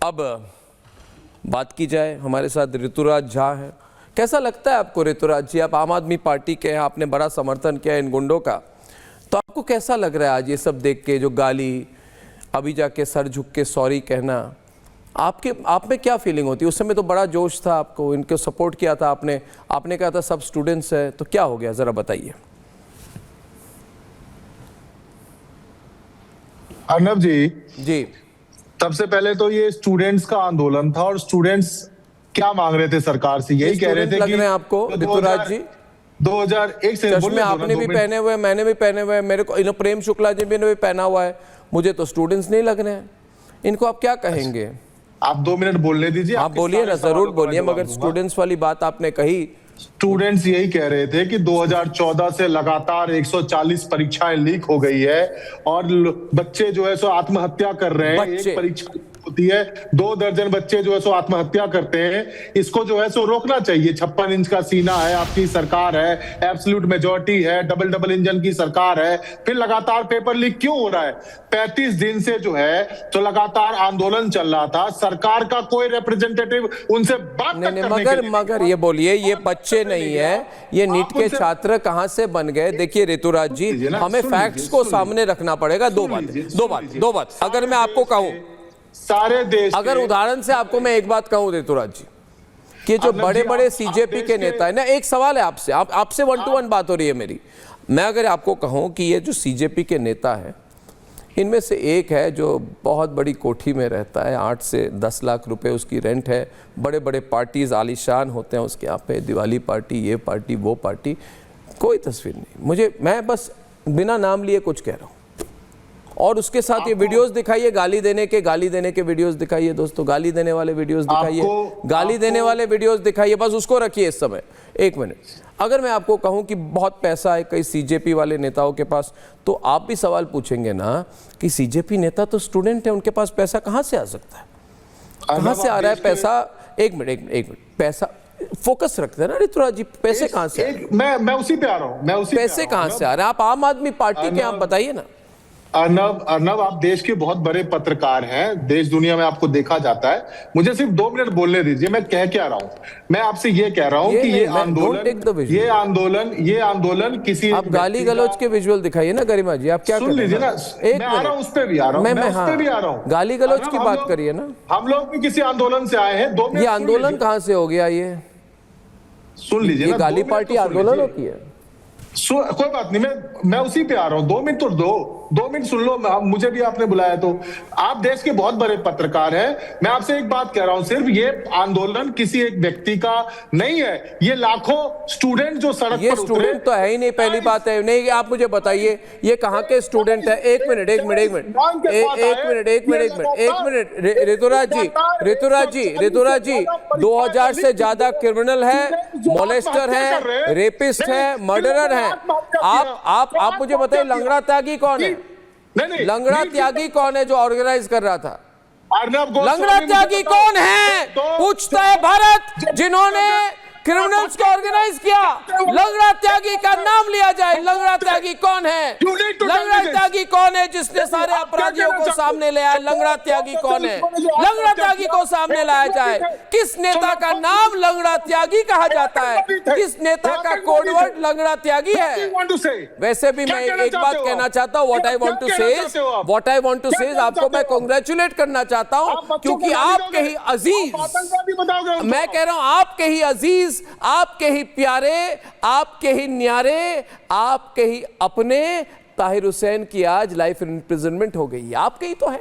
अब बात की जाए, हमारे साथ ऋतुराज झा है। कैसा लगता है आपको ऋतुराज जी? आप आम आदमी पार्टी के हैं, आपने बड़ा समर्थन किया इन गुंडों का, तो आपको कैसा लग रहा है आज ये सब देख के? जो गाली, अभी जाके सर झुक के सॉरी कहना, आप में क्या फीलिंग होती है? उस समय तो बड़ा जोश था, आपको इनको सपोर्ट किया था आपने कहा था सब स्टूडेंट्स है, तो क्या हो गया जरा बताइए। अर्नब जी, सबसे पहले तो ये स्टूडेंट्स का आंदोलन था और स्टूडेंट्स क्या मांग रहे थे सरकार से? यही कह रहे थे लग रहे हैं आपको ऋतुराज जी? 2001 से चश्मे आपने भी पहने हुए, मैंने भी पहने हुए, मेरे को प्रेम शुक्ला जी ने भी पहना हुआ है, मुझे तो स्टूडेंट्स नहीं लग रहे हैं। इनको आप क्या कहेंगे? आप 2 मिनट बोलने दीजिए। आप बोलिए ना, जरूर बोलिए, मगर स्टूडेंट्स वाली बात आपने कही। स्टूडेंट्स यही कह रहे थे कि 2014 से लगातार 140 परीक्षाएं लीक हो गई है और बच्चे जो है सो आत्महत्या कर रहे हैं। एक परीक्षा होती है, 2 दर्जन बच्चे जो है सो आत्महत्या करते हैं। इसको जो है सो रोकना चाहिए। 56 इंच का सीना है, आपकी सरकार है, एब्सोल्यूट मेजॉरिटी है, डबल इंजन की सरकार है, फिर लगातार पेपर लीक क्यों हो रहा है? 35 दिन से जो है तो लगातार आंदोलन चल रहा था, सरकार का कोई रिप्रेजेंटेटिव उनसे बात नहीं, मगर ये बोलिए, ये बच्चे नहीं है, ये नीट के छात्र कहां से बन गए? देखिए ऋतुराज जी, हमें फैक्ट्स को सामने रखना पड़ेगा। दो बात अगर मैं आपको कहूं, सारे देश, अगर उदाहरण से आपको मैं एक बात कहूं ऋतुराज जी, कि जो बड़े बड़े सीजेपी के नेता है ना, एक सवाल है आपसे, आपसे 1 to 1 बात हो रही है मेरी। मैं अगर आपको कहूं कि ये जो सीजेपी के नेता है, इनमें से एक है जो बहुत बड़ी कोठी में रहता है, 8 से 10 लाख रुपए उसकी रेंट है, बड़े बड़े पार्टीज आलीशान होते हैं उसके यहाँ पे, दिवाली पार्टी, ये पार्टी, वो पार्टी, कोई तस्वीर नहीं। मैं बस बिना नाम लिए कुछ कह रहा हूँ। और उसके साथ ये वीडियोस दिखाइए, गाली देने के वीडियोस दिखाइए दोस्तों, गाली देने वाले वीडियोस दिखाइए, गाली देने वाले वीडियोस दिखाइए, बस उसको रखिए इस समय। 1 मिनट, अगर मैं आपको कहूं कि बहुत पैसा है कई सीजेपी वाले नेताओं के पास, तो आप भी सवाल पूछेंगे ना कि सीजेपी नेता तो स्टूडेंट है, उनके पास पैसा कहां से आ सकता है? कहां से आ रहा है पैसा? एक मिनट, पैसा फोकस रखते हैं ना ऋतुराज जी, पैसे कहां से? मैं उसी पे आ रहा हूं, पैसे कहां से आ रहे हैं? आप आम आदमी पार्टी के, आप बताइए ना। अर्नब, आप देश के बहुत बड़े पत्रकार हैं, देश दुनिया में आपको देखा जाता है। मुझे सिर्फ 2 मिनट बोलने दीजिए। मैं कह क्या रहा हूं? मैं आपसे ये कह रहा हूं कि ये आंदोलन किसी, आप गाली गलौज के विजुअल दिखाइए ना गरिमा जी, आप क्या सुन लीजिए ना, मैं आ रहा हूं, उस पे भी आ रहा हूं, मैं उस पे भी आ रहा हूं। गाली गलौज की बात करिए ना। हम लोग भी किसी आंदोलन से आए हैं। 2 मिनट, ये आंदोलन कहां से हो गया? ये सुन लीजिए ना, गाली पार्टी आंदोलन होती है? कोई बात नहीं, मैं उसी पे आ रहा हूं। 2 मिनट तो 2 मिनट सुन लो, मुझे भी आपने बुलाया तो। आप देश के बहुत बड़े पत्रकार हैं, मैं आपसे एक बात कह रहा हूं, सिर्फ ये आंदोलन किसी एक व्यक्ति का नहीं है, ये लाखों स्टूडेंट जो सड़क पर उतरे। स्टूडेंट तो है ही नहीं, पहली बात है नहीं। आप मुझे बताइए ये कहां के स्टूडेंट है? एक मिनट ऋतुराज जी 2000 से ज्यादा क्रिमिनल है, मोलेस्टर है, रेपिस्ट है, मर्डरर है। आप मुझे बताइए लंगड़ा त्यागी कौन है? लंगड़ा त्यागी कौन है जो ऑर्गेनाइज कर रहा था? लंगड़ा त्यागी कौन है? पूछता है भारत, जिन्होंने क्रिमिनल्स को ऑर्गेनाइज किया। लंगड़ा त्यागी का नाम लिया जाए। लंगड़ा त्यागी कौन है? लंगड़ा त्यागी कौन है जिसने सारे अपराधियों को सामने ले आया? लंगड़ा त्यागी कौन है? लंगड़ा त्यागी को सामने लाया जाए। किस नेता का नाम लंगड़ा त्यागी कहा जाता है? किस नेता का कोडवर्ड लंगड़ा त्यागी है? वैसे भी मैं एक बात कहना चाहता हूं, व्हाट आई वांट टू से आपको मैं कांग्रेचुलेट करना चाहता हूं, क्योंकि आपके ही अजीज, मैं कह रहा हूं आपके ही अजीज, आपके ही प्यारे, आपके ही न्यारे, आपके ही अपने ताहिर हुसैन की आज लाइफ इम्प्रिजनमेंट हो गई है। आपके ही तो है।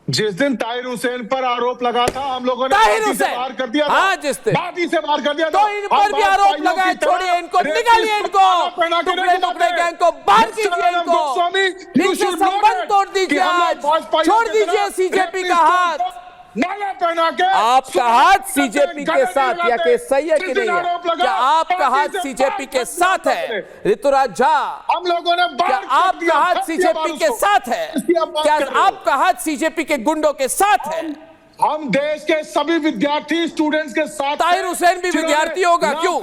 जिस दिन ताहिर हुसैन पर आरोप लगा था, हम लोगों ने ताहिर हुसैन बाहर कर दिया था। हाँ, जिस दिन बाती से बाहर कर दिया तो इन पर भी आरोप लगाए। छोड़िए इनको, निकालिए इनको, टुकड़े गैंग को बाहर कीजिए, इनसे संबंध तोड़ दीजिए आज, छोड़ दीजिए सीजेपी का हाथ। आपका हाथ सीजेपी के साथ, या कि सही है कि नहीं है? क्या आपका हाथ सीजेपी के साथ है ऋतुराज झा? हम लोगों ने क्या आपका हाथ सीजेपी के साथ है? क्या आपका हाथ सीजेपी के गुंडों के साथ है? हम देश के सभी विद्यार्थी स्टूडेंट्स के साथ। ताहिर हुसैन भी विद्यार्थी होगा क्यों?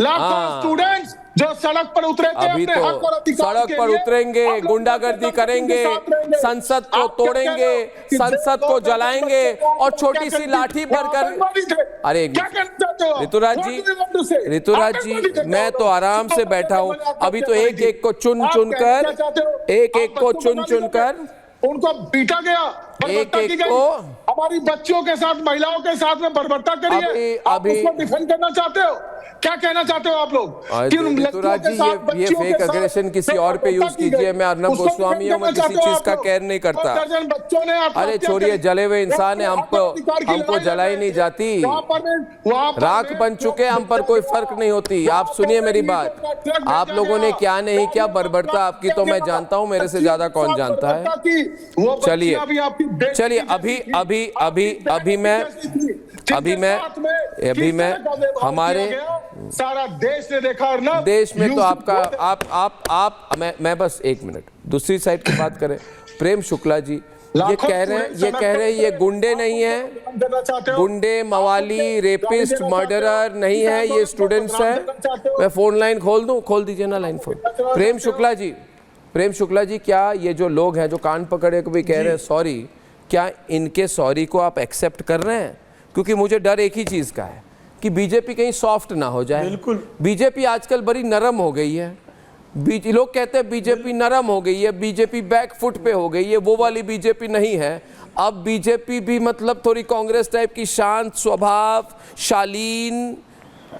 लाखों स्टूडेंट्स जो सड़क पर उतरे थे अभी अपने तो हक और अधिकार सड़क के पर लिए, उतरेंगे, अब लोग गुंडागर्दी उनके करेंगे, साथ रहेंगे। संसद को आप क्या कह तोड़ेंगे, रहे हो कि संसद को जलाएंगे और छोटी सी लाठी पर कर। अरे क्या कहना चाहते हो? ऋतुराज जी, ऋतुराज जी, मैं तो आराम से बैठा हूं। अभी तो एक एक को चुन चुन कर, एक एक को चुन चुन कर उनको पीटा गया, बर्बरता की गई। को हमारी बच्चियों के साथ, महिलाओं के साथ में बर्बरता करी है। आप उसको डिफेंड करना चाहते हो? क्या कहना चाहते हो आप लोग? ऋतुराज जी, ये फेक अग्रेशन किसी और पे यूज कीजिए। मैं अर्नब गोस्वामी हूं, मैं किसी चीज का केयर नहीं करता। बच्चों ने अरे छोड़िए, जले हुए इंसान है, हमको जलाई नहीं जाती, राख बन चुके, हम पर कोई फर्क नहीं होती। आप सुनिए मेरी बात, आप लोगों ने क्या नहीं क्या बर्बरता आपकी तो मैं जानता हूं, मेरे से ज्यादा कौन जानता है। चलिए अभी मैं हमारे सारा देश ने देखा और ना देश में तो आपका मैं बस एक मिनट दूसरी साइड की बात करें। प्रेम शुक्ला जी ये कह रहे हैं ये गुंडे नहीं है, गुंडे, मवाली, रेपिस्ट, मर्डरर नहीं है, ये स्टूडेंट्स हैं। मैं फोन लाइन खोल दीजिए ना लाइन फोन। प्रेम शुक्ला जी, क्या ये जो लोग हैं जो कान पकड़े को भी कह रहे हैं सॉरी, क्या इनके सॉरी को आप एक्सेप्ट कर रहे हैं? क्योंकि मुझे डर एक ही चीज का है कि बीजेपी कहीं सॉफ्ट ना हो जाए। बिल्कुल, बीजेपी आजकल बड़ी नरम हो गई है। लोग कहते हैं बीजेपी नरम हो गई है, बीजेपी बैक फुट पे हो गई है। वो वाली बीजेपी नहीं है। अब बीजेपी भी मतलब थोड़ी कांग्रेस टाइप की शांत स्वभाव, शालीन,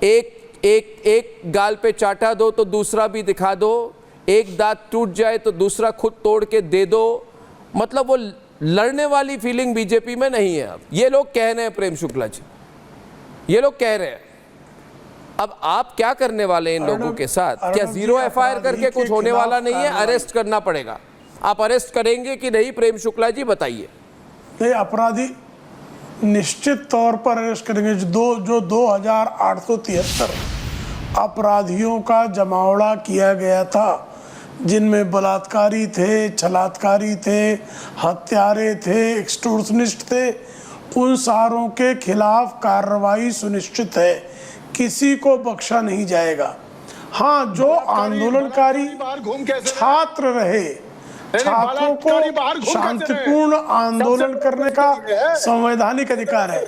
एक गाल पे चाटा दो तो दूसरा भी दिखा दो, एक दांत टूट जाए तो दूसरा खुद तोड़ के दे दो। मतलब वो लड़ने वाली फीलिंग बीजेपी में नहीं है। अब ये लोग कह रहे हैं, प्रेम शुक्ला जी ये लोग कह रहे हैं, अब आप क्या करने वाले इन लोगों के साथ? क्या जीरो एफआईआर करके कुछ होने वाला नहीं है? अरेस्ट करना पड़ेगा। आप अरेस्ट करेंगे कि नहीं प्रेम शुक्ला जी, बताइए। नहीं, अपराधी निश्चित तौर पर अरेस्ट करेंगे। जो 2873 अपराधियों का जमावड़ा किया गया था, जिनमें बलात्कारी थे, छलात्कारी थे, हत्यारे थे, एक्सटॉर्शनिस्ट थे, उन सारों के खिलाफ कार्रवाई सुनिश्चित है। किसी को बख्शा नहीं जाएगा। हाँ, जो आंदोलनकारी छात्र रहे, छात्रों को शांतिपूर्ण आंदोलन करने का संवैधानिक अधिकार है,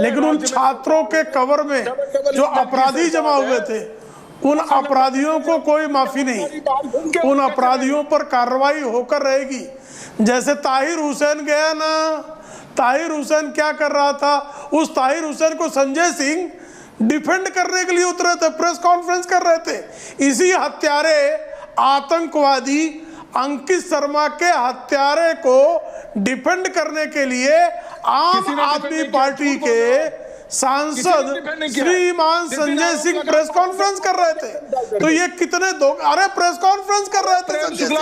लेकिन उन छात्रों के कवर में जो अपराधी जमा हुए थे, उन अपराधियों को कोई माफी नहीं। उन अपराधियों पर कार्रवाई होकर रहेगी। जैसे ताहिर हुसैन गया ना, ताहिर हुसैन क्या कर रहा था? उस ताहिर हुसैन को संजय सिंह डिफेंड करने के लिए उतरे थे, प्रेस कॉन्फ्रेंस कर रहे थे। इसी हत्यारे, आतंकवादी अंकित शर्मा के हत्यारे को डिफेंड करने के लिए आम आदमी पार्टी के सांसद श्रीमान संजय सिंह प्रेस कॉन्फ्रेंस कर रहे थे। तो ये कितने अरे प्रेस कॉन्फ्रेंस कर रहे थे संजय सिंह।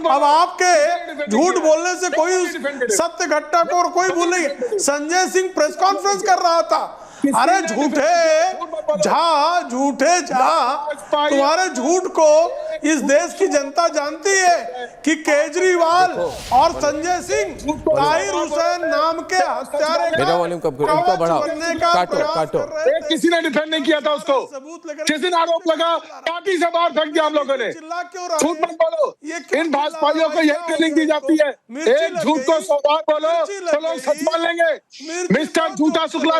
अब आपके झूठ बोलने से कोई सत्य घटना को और कोई भूल नहीं। संजय सिंह प्रेस कॉन्फ्रेंस कर रहा था। अरे झूठे झा, तुम्हारे झूठ को इस देश की जनता जानती है कि केजरीवाल और संजय सिंह ताहिर हुसैन नाम के हत्यारे मेरा वॉल्यूम कम बढ़ाओ, काटो। किसी ने डिफेंड नहीं किया था उसको। किसी ने आरोप लगा, पार्टी से बाहर फेंक दिया हम लोगों ने। झूठ मत बोलो। इन भाजपाइयों को यही ट्रेनिंग दी जाती है। एक झूठ को 100 बार बोलो तो लोग सच मान लेंगे। मिस्टर झूठा शुक्ला,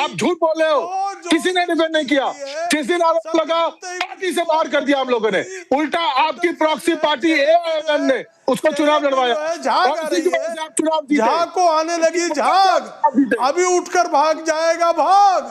आप झूठ बोल रहे हो। किसी ने डिफेंड नहीं किया। किसी ने आरोप लगा, पार्टी से बाहर कर दिया हम लोगों ने। उल्टा आपकी प्रॉक्सी पार्टी एआईएमएम ने उसको चुनाव लड़वाया। झाग को आने लगी झाग, अभी उठकर भाग जाएगा भाग।